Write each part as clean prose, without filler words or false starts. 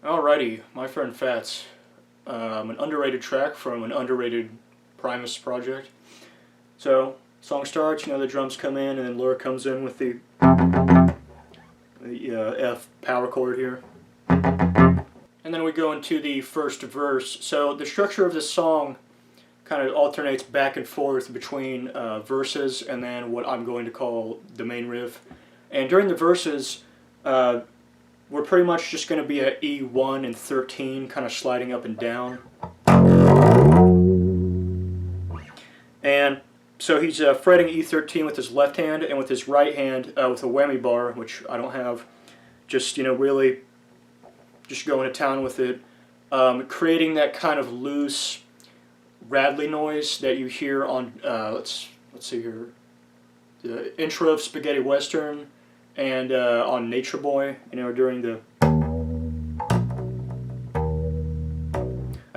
Alrighty, my friend Fats. An underrated track from an underrated Primus project. So, song starts, the drums come in, and then Laura comes in with the F power chord here. And then we go into the first verse. So the structure of this song kind of alternates back and forth between verses and then what I'm going to call the main riff. And during the verses, we're pretty much just going to be at E1 and 13, kind of sliding up and down. And so he's fretting E13 with his left hand, and with his right hand with a whammy bar, which I don't have, just, really just going to town with it, creating that kind of loose, rattly noise that you hear on, let's see here, the intro of Spaghetti Western, and on Nature Boy, during the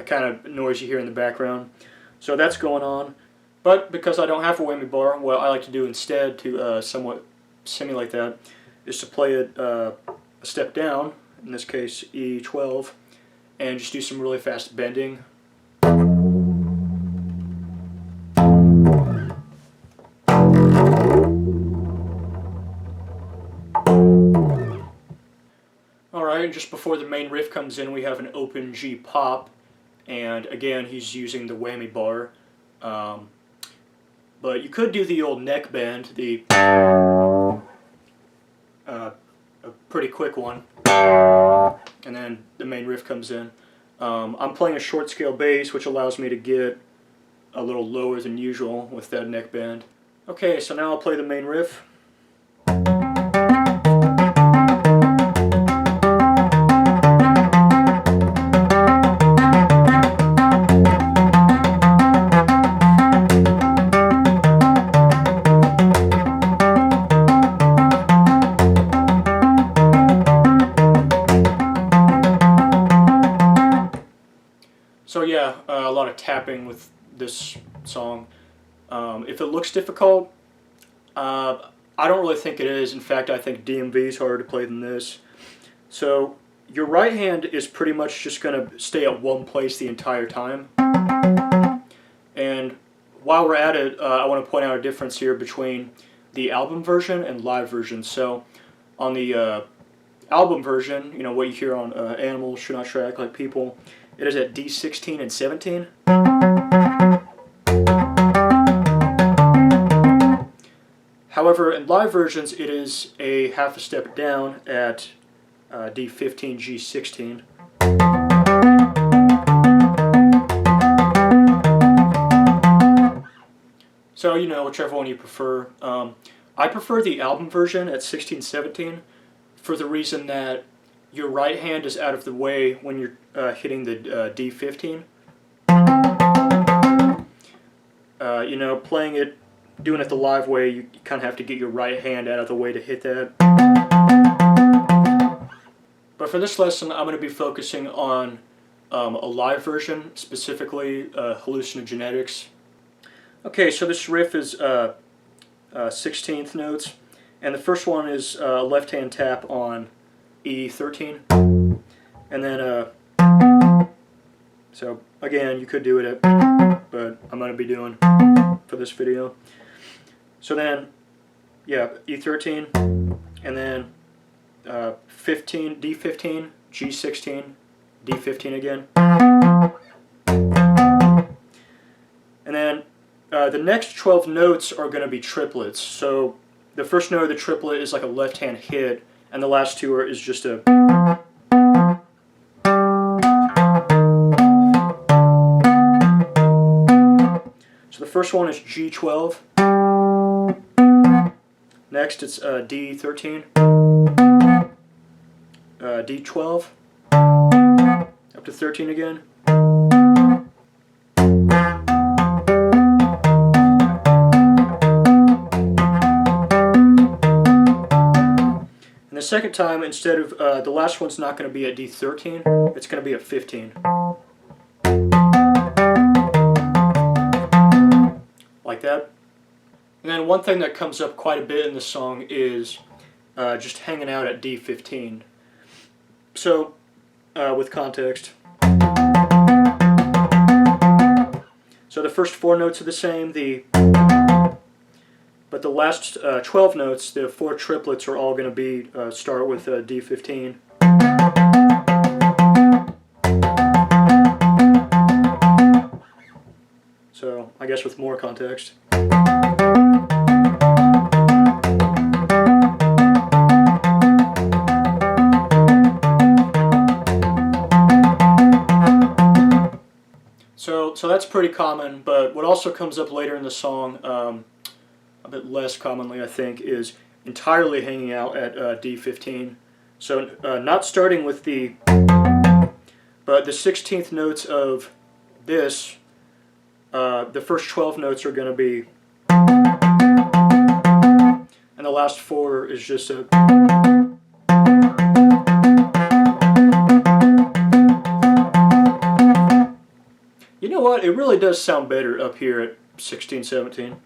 kind of noise you hear in the background. So that's going on. But because I don't have a whammy bar, what I like to do instead to somewhat simulate that is to play it a step down, in this case E12, and just do some really fast bending. Alright, just before the main riff comes in, we have an open G pop, and again he's using the whammy bar. But you could do the old neck bend, a pretty quick one, and then the main riff comes in. I'm playing a short scale bass, which allows me to get a little lower than usual with that neck bend. Okay, so now I'll play the main riff. So yeah, a lot of tapping with this song. If it looks difficult, I don't really think it is. In fact, I think DMV is harder to play than this. So your right hand is pretty much just going to stay at one place the entire time. And while we're at it, I want to point out a difference here between the album version and live version. So on the album version, what you hear on Animals, Should Not Track Like People, it is at D16 and 17. However, in live versions, it is a half a step down at D15, G16. So, whichever one you prefer. I prefer the album version at 16-17 for the reason that your right hand is out of the way when you're hitting the D15. Playing it, doing it the live way, you kind of have to get your right hand out of the way to hit that. But for this lesson, I'm going to be focusing on a live version, specifically hallucinogenetics. Okay, so this riff is 16th notes, and the first one is a left-hand tap on E13, and then so again you could do it but I'm going to be doing for this video. So then E13, and then 15, D15, G16, D15 again, and then the next 12 notes are going to be triplets. So the first note of the triplet is like a left hand hit, and the last two is just a. So the first one is G12. Next it's D13, D12, up to 13 again. And the second time, instead of the last one's not going to be at D13, it's going to be at 15. Like that. And then one thing that comes up quite a bit in the song is just hanging out at D15. So with context. So the first 4 notes are the same, but the last 12 notes, the 4 triplets, are all going to be start with D15. So I guess with more context. So that's pretty common, but what also comes up later in the song, a bit less commonly I think, is entirely hanging out at D15. So not starting with but the 16th notes of this, the first 12 notes are going to be, and the last 4 is just a. You know what? It really does sound better up here at 16, 17.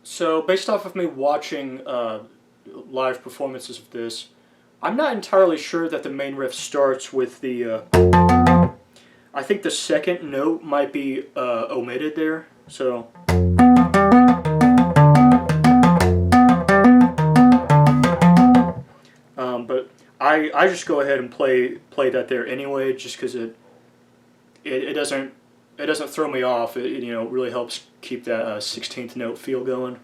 So based off of me watching live performances of this, I'm not entirely sure that the main riff starts with the. I think the second note might be omitted there. So. But I just go ahead and play that there anyway, just because it doesn't throw me off. It really helps keep that 16th note feel going.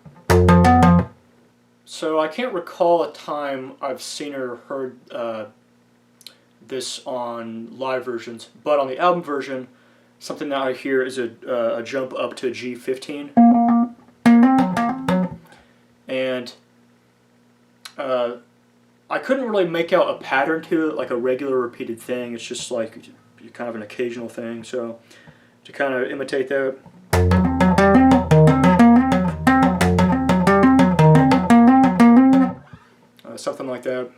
So I can't recall a time I've seen or heard this on live versions, but on the album version, something that I hear is a jump up to G15, and I couldn't really make out a pattern to it, like a regular repeated thing. It's just like kind of an occasional thing. So to kind of imitate that. Something like that.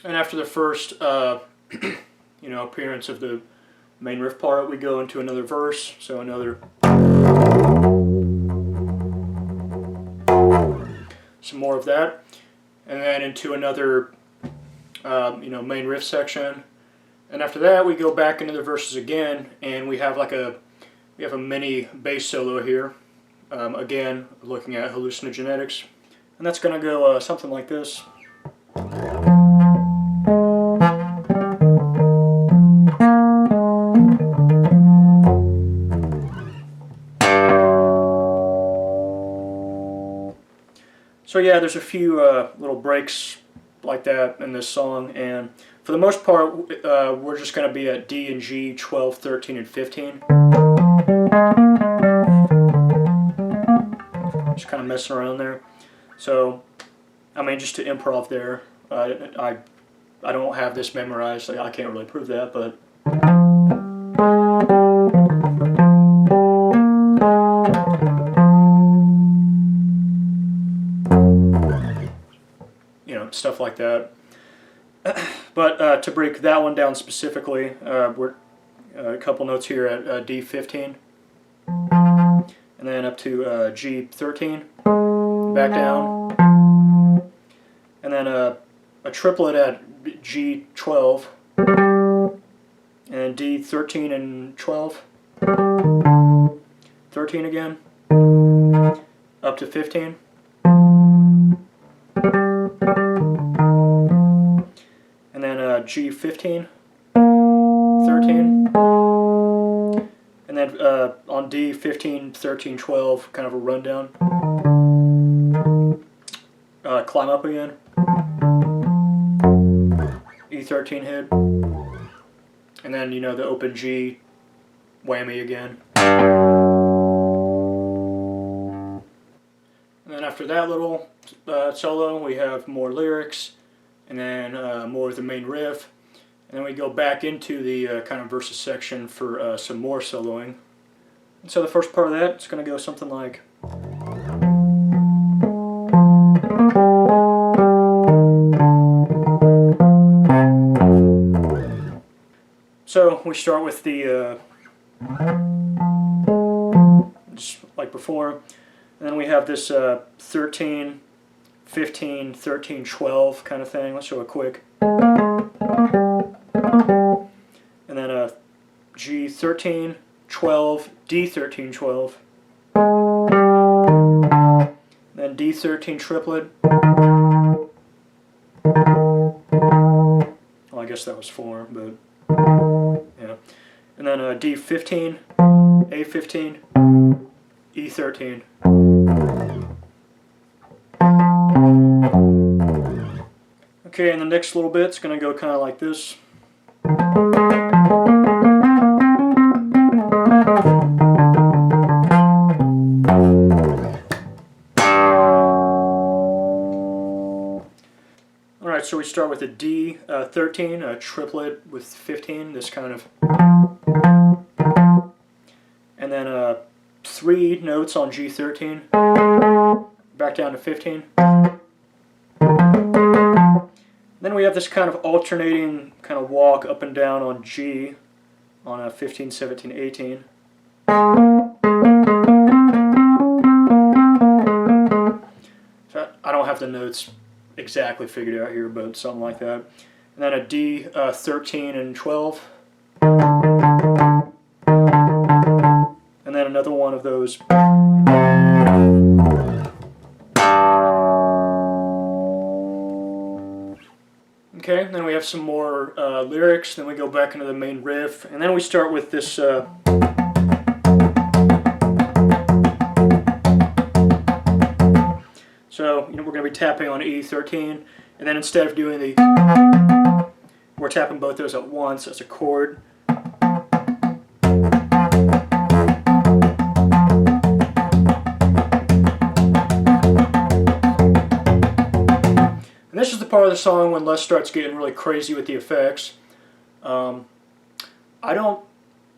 And after the first, appearance of the main riff part, we go into another verse. So another. Some more of that. And then into another, main riff section, and after that we go back into the verses again, and we have a mini bass solo here. Again, looking at hallucinogenetics, and that's going to go something like this. So yeah, there's a few little breaks like that in this song, and for the most part, we're just going to be at D and G 12, 13, and 15. Just kind of messing around there. So, I mean, just to improv there. I don't have this memorized, so I can't really prove that, but. Stuff like that. But to break that one down specifically, we're a couple notes here at D15, and then up to G13, back down, and then a triplet at G12, and D13 and 12, 13 again, up to 15. And then G15, 13, and then on D15, 13, 12, kind of a rundown. Climb up again. E13 hit, and then the open G whammy again. And then after that little solo, we have more lyrics, and then more of the main riff, and then we go back into the kind of verses section for some more soloing. And so the first part of that is going to go something like. So we start with the just like before, and then we have this 13, 15, 13, 12 kind of thing. Let's show a quick. And then a G13, 12, D13, 12. Then D13 triplet. Well, I guess that was 4, but yeah. And then a D15, A15, E13. Okay, and the next little bit's going to go kind of like this. Alright, so we start with a D13, a triplet with 15, this kind of. And then 3 notes on G13, back down to 15. Then we have this kind of alternating kind of walk up and down on G on a 15, 17, 18. So I don't have the notes exactly figured out here, but something like that. And then a D 13 and 12. And then another one of those. Okay, then we have some more lyrics, then we go back into the main riff, and then we start with this so, we're going to be tapping on E13, and then instead of doing the, we're tapping both those at once as a chord. And this is the part of the song when Les starts getting really crazy with the effects. I don't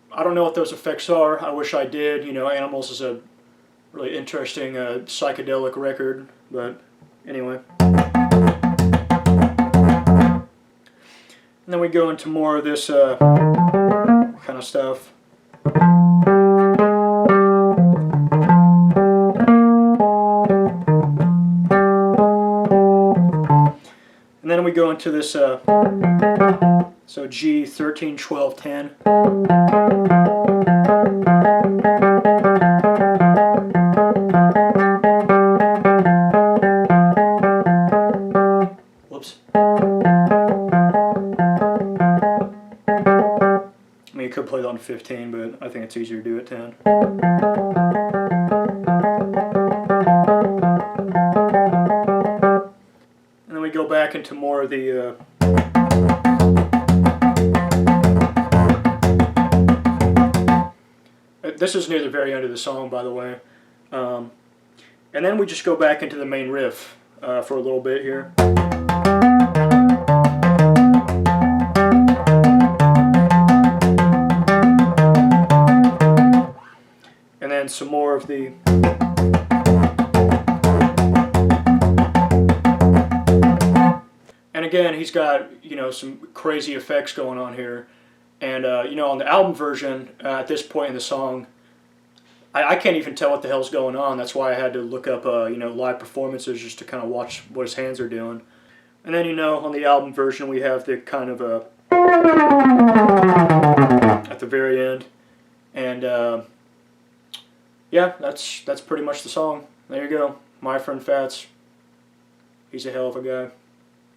know what those effects are. I wish I did. Animals is a really interesting psychedelic record, but anyway. And then we go into more of this kind of stuff. And then we go into this, so G, 13, 12, 10. Whoops. I mean, you could play that on 15, but I think it's easier to do at 10. And then we go back into more of the this is near the very end of the song, by the way. And then we just go back into the main riff for a little bit here. And then some more of the and again, he's got, some crazy effects going on here. And, on the album version, at this point in the song, I can't even tell what the hell's going on. That's why I had to look up, live performances just to kind of watch what his hands are doing. And then, on the album version, we have the kind of at the very end. And, yeah, that's pretty much the song. There you go. My friend Fats. He's a hell of a guy.